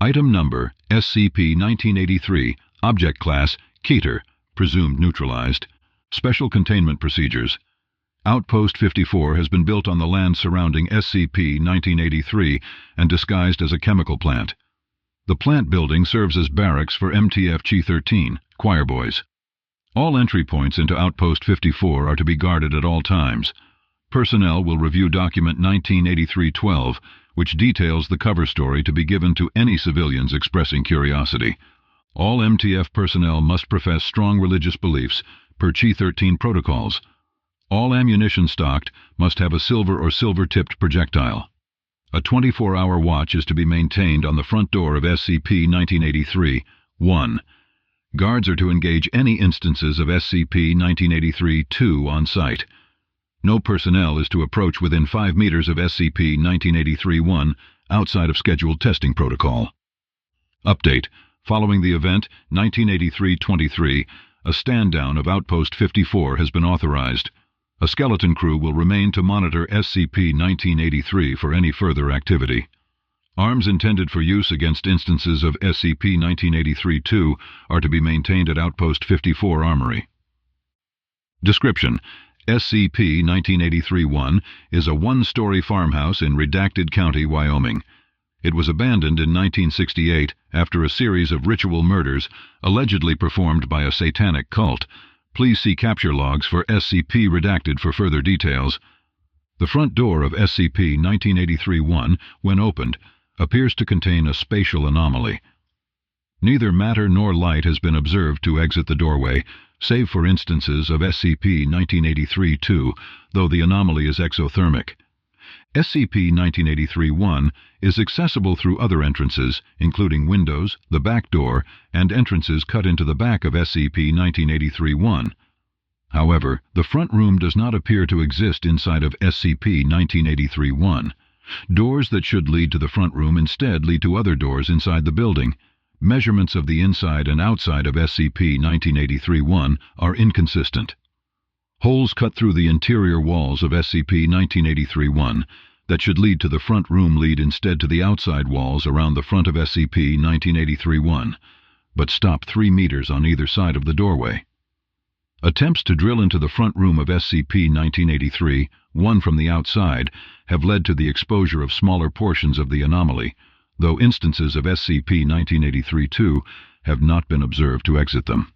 Item Number SCP-1983, Object Class Keter, presumed neutralized. Special Containment Procedures. Outpost 54 has been built on the land surrounding SCP-1983 and disguised as a chemical plant. The plant building serves as barracks for MTF-G13, choir boys. All entry points into Outpost 54 are to be guarded at all times. Personnel will review Document 1983-12, which details the cover story to be given to any civilians expressing curiosity. All MTF personnel must profess strong religious beliefs per G13 protocols. All ammunition stocked must have a silver or silver-tipped projectile. A 24-hour watch is to be maintained on the front door of SCP-1983. 1. Guards are to engage any instances of SCP-1983-2 on site. No personnel is to approach within 5 meters of SCP-1983-1 outside of scheduled testing protocol. Update. Following the event 1983-23, a stand-down of Outpost 54 has been authorized. A skeleton crew will remain to monitor SCP-1983 for any further activity. Arms intended for use against instances of SCP-1983-2 are to be maintained at Outpost 54 Armory. Description: SCP-1983-1 is a one-story farmhouse in Redacted County, Wyoming. It was abandoned in 1968 after a series of ritual murders allegedly performed by a satanic cult. Please see capture logs for SCP Redacted for further details. The front door of SCP-1983-1, when opened, appears to contain a spatial anomaly. Neither matter nor light has been observed to exit the doorway, save for instances of SCP-1983-2, though the anomaly is exothermic. SCP-1983-1 is accessible through other entrances, including windows, the back door, and entrances cut into the back of SCP-1983-1. However, the front room does not appear to exist inside of SCP-1983-1. Doors that should lead to the front room instead lead to other doors inside the building. Measurements of the inside and outside of SCP-1983-1 are inconsistent. Holes cut through the interior walls of SCP-1983-1 that should lead to the front room lead instead to the outside walls around the front of SCP-1983-1, but stop 3 meters on either side of the doorway. Attempts to drill into the front room of SCP-1983, one from the outside, have led to the exposure of smaller portions of the anomaly, though instances of SCP-1983-2 have not been observed to exit them.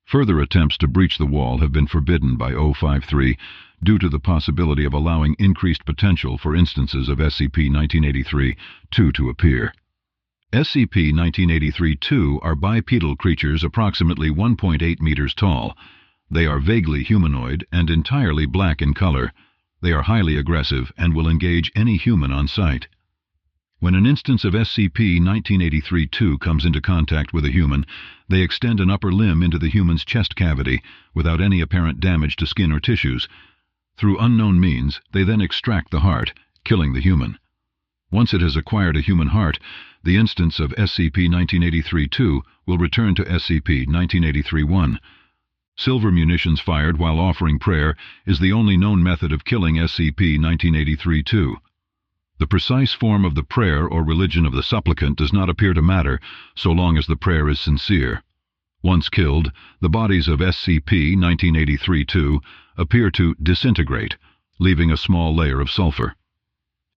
Further attempts to breach the wall have been forbidden by 053 due to the possibility of allowing increased potential for instances of SCP-1983-2 to appear. SCP-1983-2 are bipedal creatures approximately 1.8 meters tall. They are vaguely humanoid and entirely black in color. They are highly aggressive and will engage any human on sight. When an instance of SCP-1983-2 comes into contact with a human, they extend an upper limb into the human's chest cavity without any apparent damage to skin or tissues. Through unknown means, they then extract the heart, killing the human. Once it has acquired a human heart, the instance of SCP-1983-2 will return to SCP-1983-1. Silver munitions fired while offering prayer is the only known method of killing SCP-1983-2. The precise form of the prayer or religion of the supplicant does not appear to matter so long as the prayer is sincere. Once killed, the bodies of SCP-1983-2 appear to disintegrate, leaving a small layer of sulfur.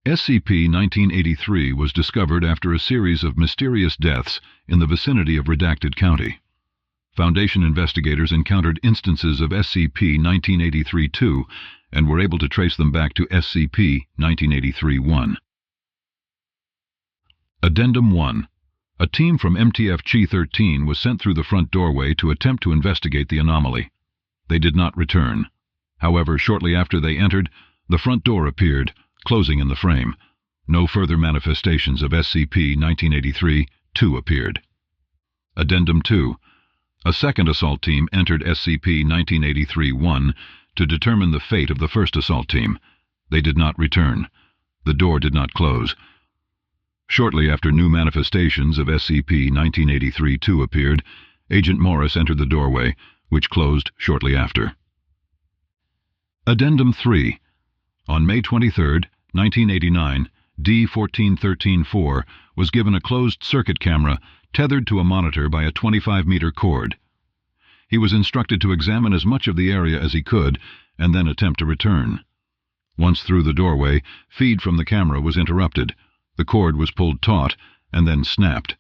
SCP-1983 was discovered after a series of mysterious deaths in the vicinity of Redacted County. Foundation investigators encountered instances of SCP-1983-2 and were able to trace them back to SCP-1983-1. Addendum 1. A team from MTF-G13 was sent through the front doorway to attempt to investigate the anomaly. They did not return. However, shortly after they entered, the front door appeared, closing in the frame. No further manifestations of SCP-1983-2 appeared. Addendum 2. A second assault team entered SCP-1983-1 to determine the fate of the first assault team. They did not return. The door did not close. Shortly after new manifestations of SCP-1983-2 appeared, Agent Morris entered the doorway, which closed shortly after. Addendum 3. On May 23, 1989, D-1413-4 was given a closed-circuit camera tethered to a monitor by a 25-meter cord. He was instructed to examine as much of the area as he could and then attempt to return. Once through the doorway, feed from the camera was interrupted. The cord was pulled taut and then snapped.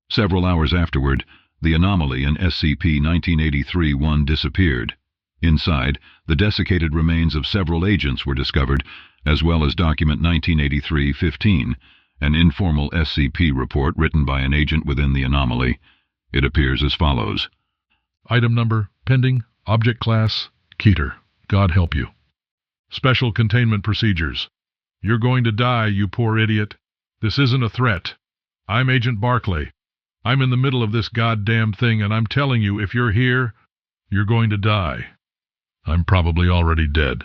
Several hours afterward, the anomaly in SCP-1983-1 disappeared. Inside, the desiccated remains of several agents were discovered, as well as document 1983-15, an informal SCP report written by an agent within the anomaly. It appears as follows. Item number, pending, object class, Keter. God help you. Special containment procedures. You're going to die, you poor idiot. This isn't a threat. I'm Agent Barclay. I'm in the middle of this goddamn thing, and I'm telling you, if you're here, you're going to die. I'm probably already dead.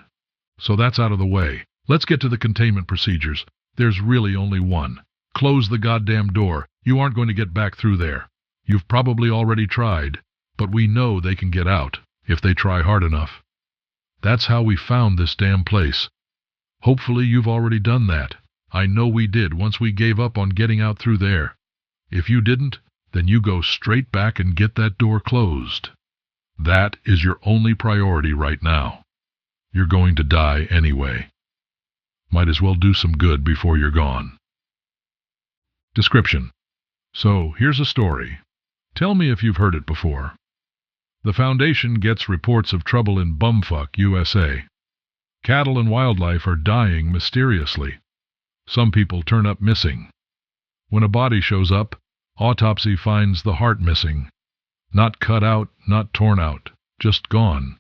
So that's out of the way. Let's get to the containment procedures. There's really only one. Close the goddamn door. You aren't going to get back through there. You've probably already tried, but we know they can get out if they try hard enough. That's how we found this damn place. Hopefully you've already done that. I know we did once we gave up on getting out through there. If you didn't, then you go straight back and get that door closed. That is your only priority right now. You're going to die anyway. Might as well do some good before you're gone. Description. So, here's a story. Tell me if you've heard it before. The Foundation gets reports of trouble in bumfuck USA. Cattle and wildlife are dying mysteriously. Some people turn up missing. When a body shows up, autopsy finds the heart missing. Not cut out, not torn out, just gone.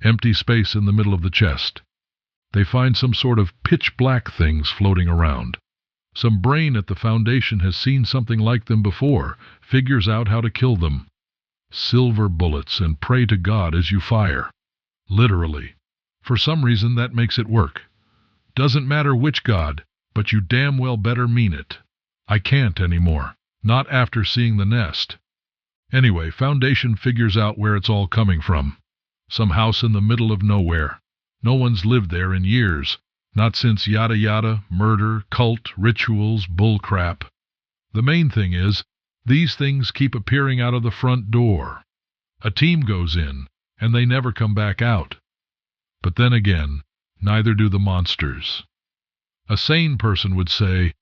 Empty space in the middle of the chest. They find some sort of pitch-black things floating around. Some brain at the Foundation has seen something like them before, figures out how to kill them. Silver bullets, and pray to God as you fire. Literally. For some reason that makes it work. Doesn't matter which God, but you damn well better mean it. I can't anymore. Not after seeing the nest. Anyway, Foundation figures out where it's all coming from. Some house in the middle of nowhere. No one's lived there in years. Not since yada yada, murder, cult, rituals, bullcrap. The main thing is, these things keep appearing out of the front door. A team goes in, and they never come back out. But then again, neither do the monsters. A sane person would say,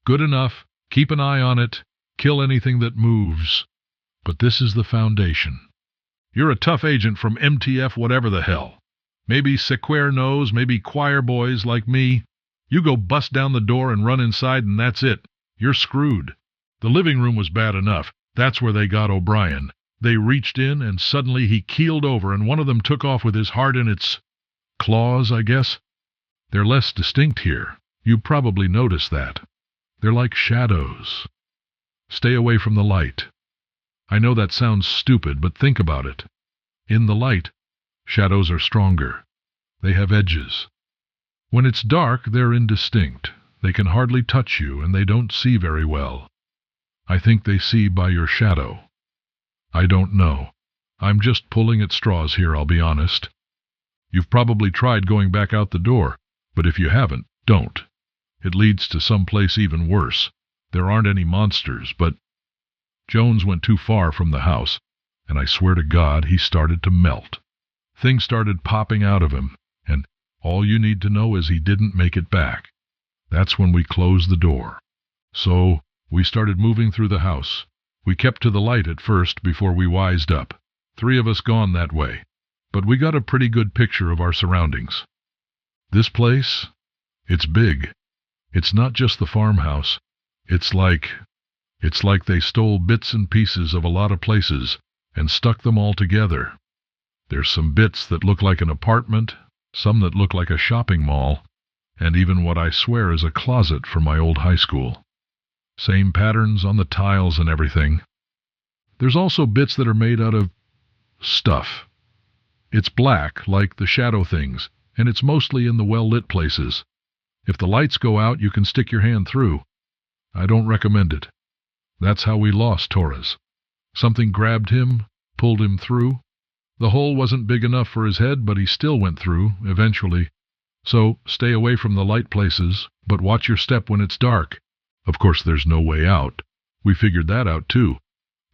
good enough, keep an eye on it, kill anything that moves. But this is the Foundation. You're a tough agent from MTF whatever the hell. Maybe Sequer knows, maybe choir boys like me. You go bust down the door and run inside and that's it. You're screwed. The living room was bad enough. That's where they got O'Brien. They reached in and suddenly he keeled over and one of them took off with his heart in its claws, I guess. They're less distinct here. You probably noticed that. They're like shadows. Stay away from the light. I know that sounds stupid, but think about it. In the light, shadows are stronger. They have edges. When it's dark, they're indistinct. They can hardly touch you, and they don't see very well. I think they see by your shadow. I don't know. I'm just pulling at straws here, I'll be honest. You've probably tried going back out the door, but if you haven't, don't. It leads to some place even worse. There aren't any monsters, but Jones went too far from the house, and I swear to God he started to melt. Things started popping out of him, and all you need to know is he didn't make it back. That's when we closed the door. So we started moving through the house. We kept to the light at first before we wised up. 3 of us gone that way, but we got a pretty good picture of our surroundings. This place, it's big. It's not just the farmhouse. It's like they stole bits and pieces of a lot of places and stuck them all together. There's some bits that look like an apartment, some that look like a shopping mall, and even what I swear is a closet from my old high school. Same patterns on the tiles and everything. There's also bits that are made out of stuff. It's black, like the shadow things, and it's mostly in the well-lit places. If the lights go out, you can stick your hand through. I don't recommend it. That's how we lost Torres. Something grabbed him, pulled him through. The hole wasn't big enough for his head, but he still went through, eventually. So stay away from the light places, but watch your step when it's dark. Of course, there's no way out. We figured that out, too.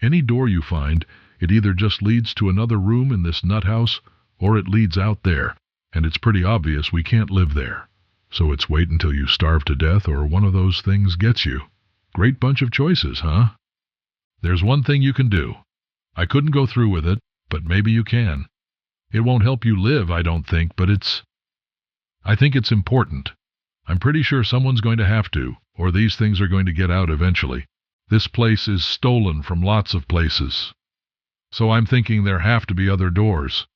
Any door you find, it either just leads to another room in this nut house, or it leads out there, and it's pretty obvious we can't live there. So it's wait until you starve to death or one of those things gets you. Great bunch of choices, huh? There's one thing you can do. I couldn't go through with it, but maybe you can. It won't help you live, I don't think, but I think it's important. I'm pretty sure someone's going to have to, or these things are going to get out eventually. This place is stolen from lots of places. So I'm thinking there have to be other doors.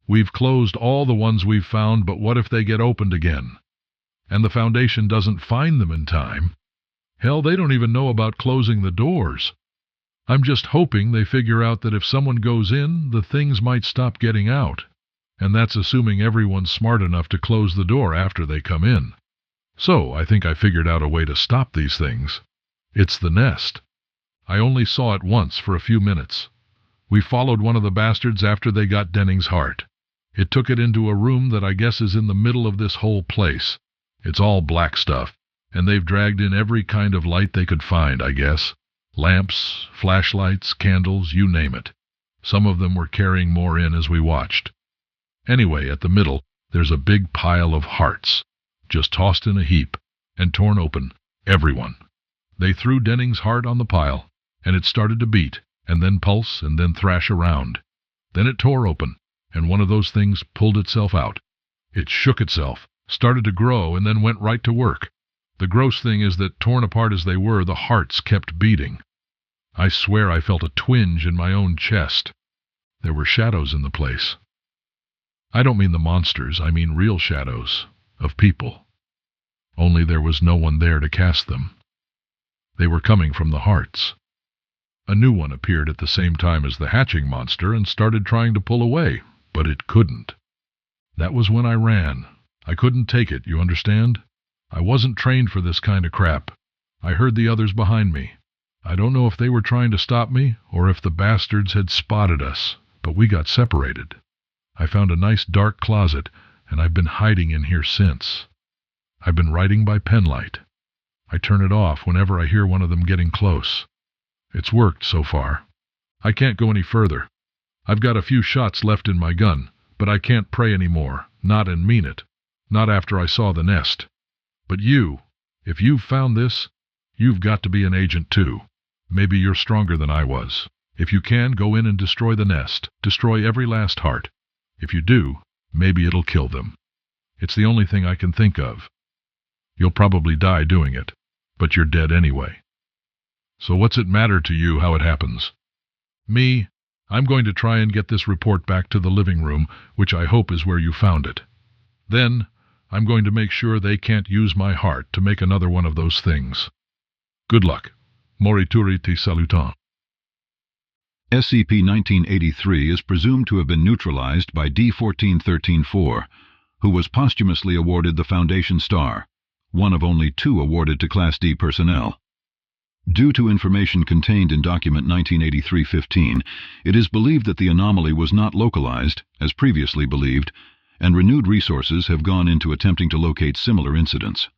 We've closed all the ones we've found, but what if they get opened again? And the Foundation doesn't find them in time? Hell, they don't even know about closing the doors. I'm just hoping they figure out that if someone goes in, the things might stop getting out. And that's assuming everyone's smart enough to close the door after they come in. So I think I figured out a way to stop these things. It's the nest. I only saw it once for a few minutes. We followed one of the bastards after they got Denning's heart. It took it into a room that I guess is in the middle of this whole place. It's all black stuff, and they've dragged in every kind of light they could find, I guess. Lamps, flashlights, candles, you name it. Some of them were carrying more in as we watched. Anyway, at the middle, there's a big pile of hearts, just tossed in a heap, and torn open, everyone. They threw Denning's heart on the pile, and it started to beat, and then pulse, and then thrash around. Then it tore open, and one of those things pulled itself out. It shook itself, started to grow, and then went right to work. The gross thing is that, torn apart as they were, the hearts kept beating. I swear I felt a twinge in my own chest. There were shadows in the place. I don't mean the monsters, I mean real shadows, of people. Only there was no one there to cast them. They were coming from the hearts. A new one appeared at the same time as the hatching monster and started trying to pull away, but it couldn't. That was when I ran. I couldn't take it, you understand? I wasn't trained for this kind of crap. I heard the others behind me. I don't know if they were trying to stop me or if the bastards had spotted us, but we got separated. I found a nice dark closet, and I've been hiding in here since. I've been writing by penlight. I turn it off whenever I hear one of them getting close. It's worked so far. I can't go any further. I've got a few shots left in my gun, but I can't pray anymore, not and mean it. Not after I saw the nest. But you, if you've found this, you've got to be an agent too. Maybe you're stronger than I was. If you can, go in and destroy the nest. Destroy every last heart. If you do, maybe it'll kill them. It's the only thing I can think of. You'll probably die doing it, but you're dead anyway. So what's it matter to you how it happens? Me, I'm going to try and get this report back to the living room, which I hope is where you found it. Then, I'm going to make sure they can't use my heart to make another one of those things. Good luck. Morituri te salutant. SCP-1983 is presumed to have been neutralized by D-1413-4, who was posthumously awarded the Foundation Star, one of only 2 awarded to Class D personnel. Due to information contained in Document 1983-15, it is believed that the anomaly was not localized, as previously believed, and renewed resources have gone into attempting to locate similar incidents.